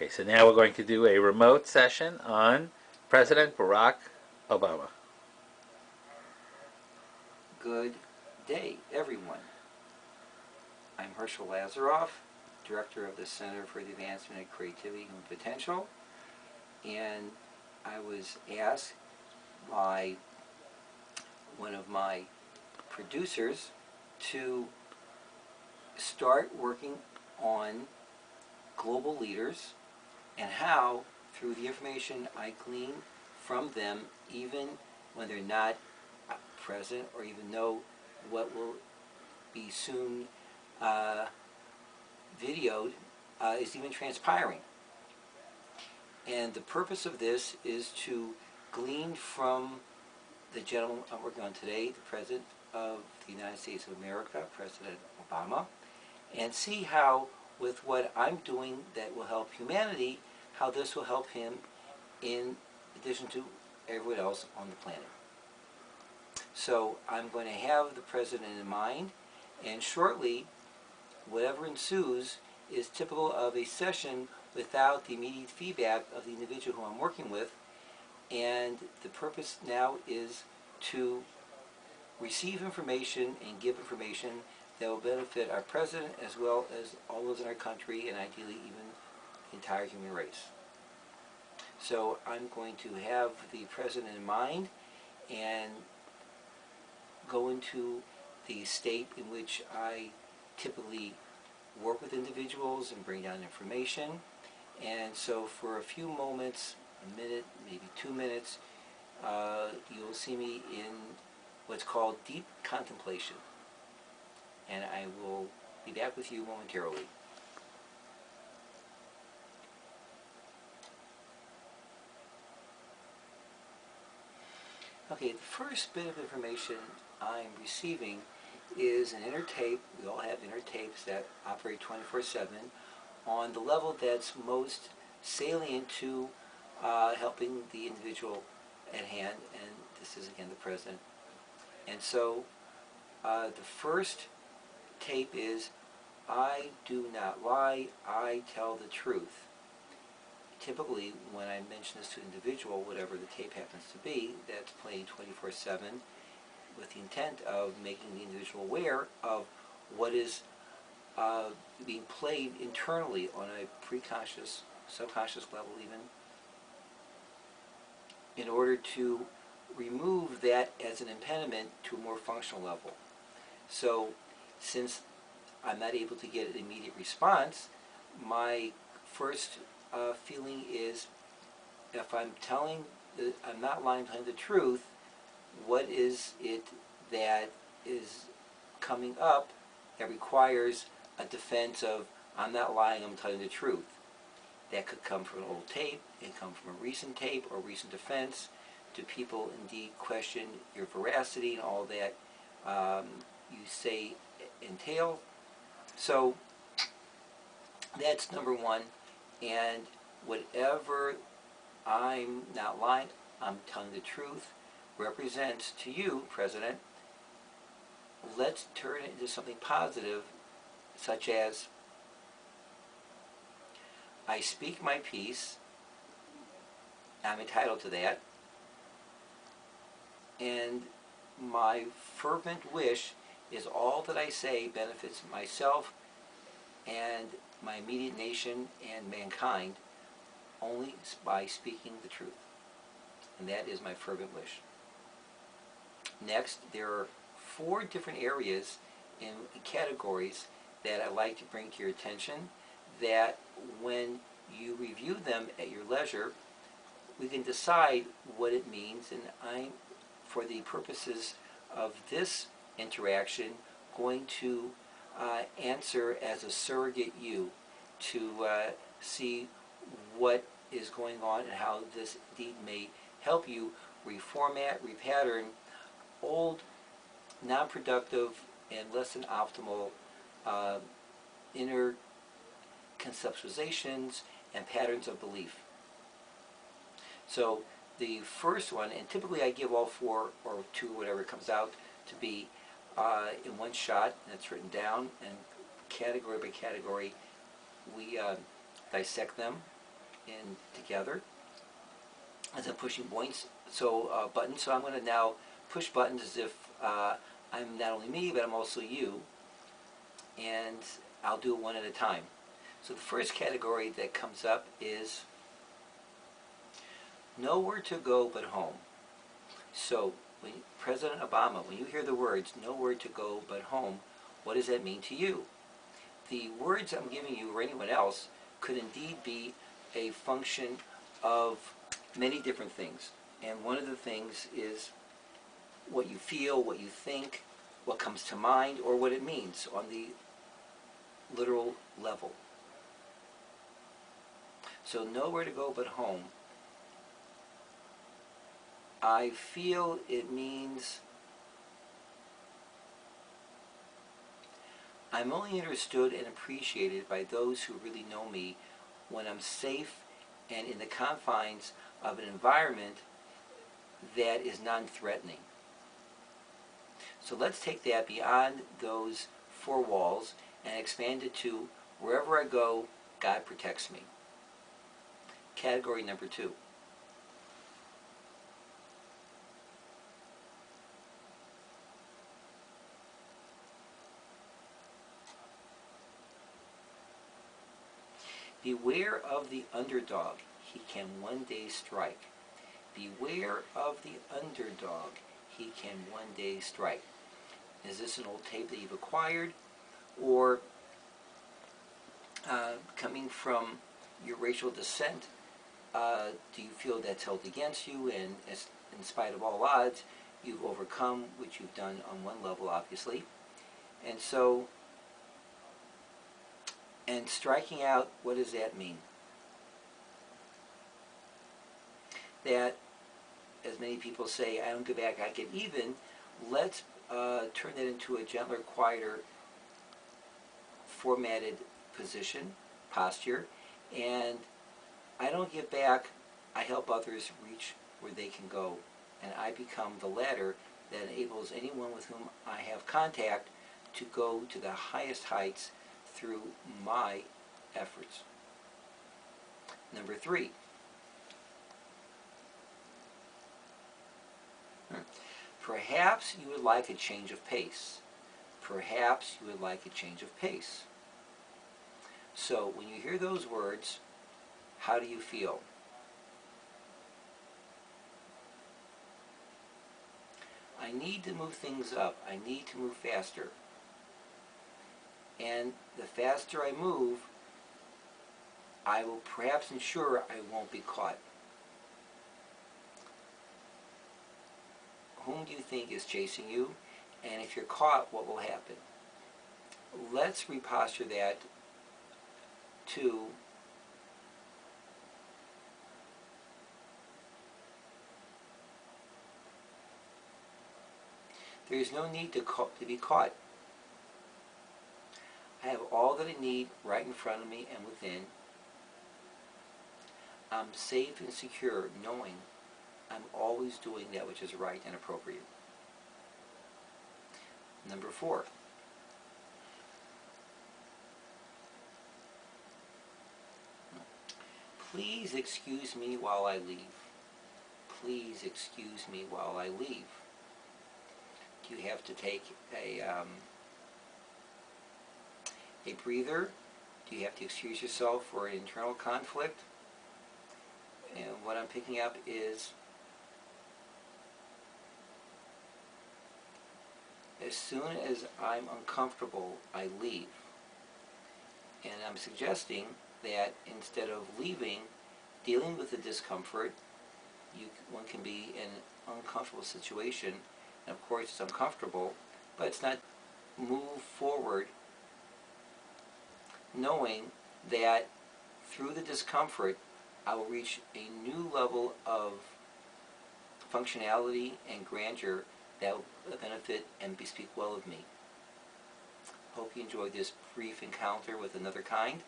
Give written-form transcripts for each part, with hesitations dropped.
Okay, so now we're going to do a remote session on President Barack Obama. Good day, everyone. I'm Herschel Lazarofff, Director of the Center for the Advancement of Creativity and Potential, and I was asked by one of my producers to start working on global leaders and how, through the information I glean from them, even when they're not present or even know what will be soon videoed, is even transpiring. And the purpose of this is to glean from the gentleman I'm working on today, the President of the United States of America, President Obama, and see how, with what I'm doing that will help humanity, how this will help him in addition to everyone else on the planet. So I'm going to have the President in mind, and shortly, whatever ensues is typical of a session without the immediate feedback of the individual who I'm working with, and the purpose now is to receive information and give information that will benefit our President as well as all those in our country, and ideally even the entire human race. So I'm going to have the President in mind and go into the state in which I typically work with individuals and bring down information. And so for a few moments, a minute, maybe 2 minutes, you'll see me in what's called deep contemplation. And I will be back with you momentarily. Okay, the first bit of information I'm receiving is an inner tape. We all have inner tapes that operate 24/7 on the level that's most salient to helping the individual at hand, and this is again the President. And so the first tape is, I do not lie, I tell the truth. Typically, when I mention this to an individual, whatever the tape happens to be, that's playing 24/7 with the intent of making the individual aware of what is being played internally on a preconscious, subconscious level even, in order to remove that as an impediment to a more functional level. So, since I'm not able to get an immediate response, my first feeling is, if I'm I'm not lying, telling the truth, what is it that is coming up that requires a defense of, I'm not lying, I'm telling the truth? That could come from an old tape, it could come from a recent tape or recent defense. Do people indeed question your veracity and all that you say entail? So that's number one. And whatever I'm not lying, I'm telling the truth, represents to you, President, let's turn it into something positive, such as, I speak my piece, I'm entitled to that, and my fervent wish is all that I say benefits myself and my immediate nation and mankind only by speaking the truth. And that is my fervent wish. Next, there are 4 different areas in categories that I'd like to bring to your attention, that when you review them at your leisure, we can decide what it means, and I'm, for the purposes of this interaction, going to answer as a surrogate you to see what is going on and how this indeed may help you reformat, repattern old, non-productive, and less than optimal inner conceptualizations and patterns of belief. So the first one, and typically I give all 4 or 2, whatever comes out to be, in one shot, and it's written down, and category by category we dissect them. in together as I'm pushing buttons. So I'm going to now push buttons as if I'm not only me, but I'm also you, and I'll do it one at a time. So the first category that comes up is nowhere to go but home. So when President Obama, when you hear the words nowhere to go but home, what does that mean to you? The words I'm giving you or anyone else could indeed be a function of many different things. And one of the things is what you feel, what you think, what comes to mind, or what it means on the literal level. So nowhere to go but home. I feel it means I'm only understood and appreciated by those who really know me when I'm safe and in the confines of an environment that is non-threatening. So let's take that beyond those four walls and expand it to wherever I go, God protects me. Category number 2. Beware of the underdog, he can one day strike. Beware of the underdog, he can one day strike. Is this an old tape that you've acquired, or coming from your racial descent, do you feel that's held against you, and in spite of all odds, you've overcome, which you've done on one level, obviously. And so, and striking out, what does that mean? That, as many people say, I don't go back, I get even. Let's turn that into a gentler, quieter, formatted position, posture, and I don't give back, I help others reach where they can go, and I become the ladder that enables anyone with whom I have contact to go to the highest heights through my efforts. Number 3. Perhaps you would like a change of pace. Perhaps you would like a change of pace. So when you hear those words, how do you feel? I need to move things up. I need to move faster. And the faster I move, I will perhaps ensure I won't be caught. Whom do you think is chasing you? And if you're caught, what will happen? Let's reposture that to there is no need to be caught. I have all that I need right in front of me and within. I'm safe and secure knowing I'm always doing that which is right and appropriate. Number 4. Please excuse me while I leave. Please excuse me while I leave. Do you have to take a breather? Do you have to excuse yourself for an internal conflict? And what I'm picking up is as soon as I'm uncomfortable, I leave. And I'm suggesting that instead of leaving, dealing with the discomfort, one can be in an uncomfortable situation, and of course it's uncomfortable, but it's not move forward knowing that through the discomfort I will reach a new level of functionality and grandeur that will benefit and bespeak well of me. Hope you enjoyed this brief encounter with another kind,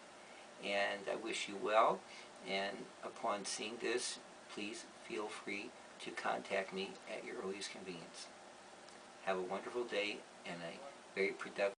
and I wish you well, and upon seeing this, please feel free to contact me at your earliest convenience. Have a wonderful day and a very productive